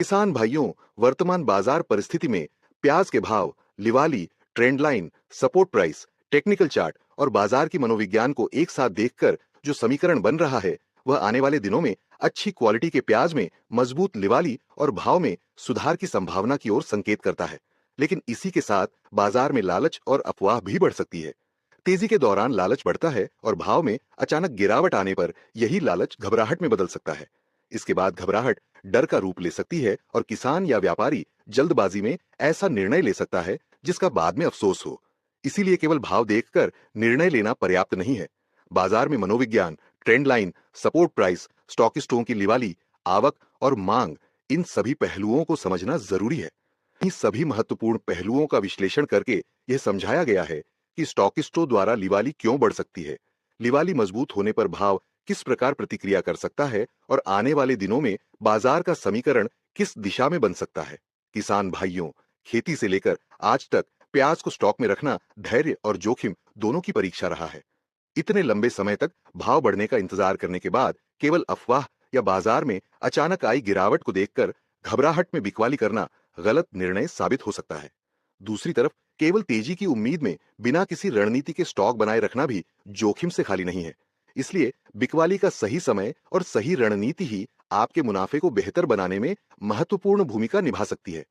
किसान भाइयों, वर्तमान बाजार परिस्थिति में प्याज के भाव, लिवाली, trend line, support price, technical chart और बाजार की मनोविज्ञान को एक साथ देखकर जो समीकरण बन रहा है, वह आने वाले दिनों में अच्छी क्वालिटी के प्याज में मजबूत लिवाली और भाव में सुधार की संभावना की ओर संकेत करता है। लेकिन इसी के साथ बाजार में लालच और अफवाह भी बढ़ सकती है। तेजी के दौरान लालच बढ़ता है और भाव में अचानक गिरावट आने पर यही लालच घबराहट में बदल सकता है। इसके बाद घबराहट डर का रूप ले सकती है और किसान या व्यापारी जल्दबाजी में ऐसा निर्णय ले सकता है जिसका बाद में अफसोस हो। इसीलिए केवल भाव देखकर निर्णय लेना पर्याप्त नहीं है। बाजार में मनोविज्ञान, ट्रेंड लाइन, सपोर्ट प्राइस, स्टॉकिस्टों की लिवाली, आवक और मांग, इन सभी पहलुओं को समझना जरूरी है। इन सभी महत्वपूर्ण पहलुओं का विश्लेषण करके यह समझाया गया है कि स्टॉकिस्टों द्वारा लिवाली क्यों बढ़ सकती है, लिवाली मजबूत होने पर भाव किस प्रकार प्रतिक्रिया कर सकता है और आने वाले दिनों में बाजार का समीकरण किस दिशा में बन सकता है। किसान भाइयों, खेती से लेकर आज तक प्याज को स्टॉक में रखना धैर्य और जोखिम दोनों की परीक्षा रहा है। इतने लंबे समय तक भाव बढ़ने का इंतजार करने के बाद केवल अफवाह या बाजार में अचानक आई गिरावट को देखकर घबराहट में बिकवाली करना गलत निर्णय साबित हो सकता है। दूसरी तरफ केवल तेजी की उम्मीद में बिना किसी रणनीति के स्टॉक बनाए रखना भी जोखिम से खाली नहीं है। इसलिए बिकवाली का सही समय और सही रणनीति ही आपके मुनाफे को बेहतर बनाने में महत्वपूर्ण भूमिका निभा सकती है।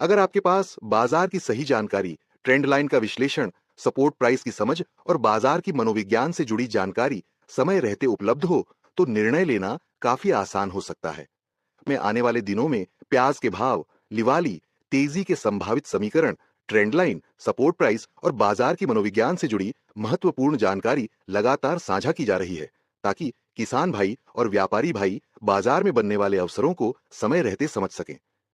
अगर आपके पास बाजार की सही जानकारी, ट्रेंड लाइन का विश्लेषण, सपोर्ट प्राइस की समझ और बाजार की मनोविज्ञान से जुड़ी जानकारी समय रहते उपलब्ध हो, तो निर्णय लेना काफी आसान हो सकता है। में आने वाले दिनों में प्याज के भाव, लिवाली, तेजी के संभावित समीकरण, ट्रेंड लाइन, सपोर्ट प्राइस और बाजार की मनोविज्ञान से जुड़ी महत्वपूर्ण जानकारी लगातार साझा की जा रही है, ताकि किसान भाई और व्यापारी भाई बाजार में बनने वाले अवसरों को समय रहते समझ सकें।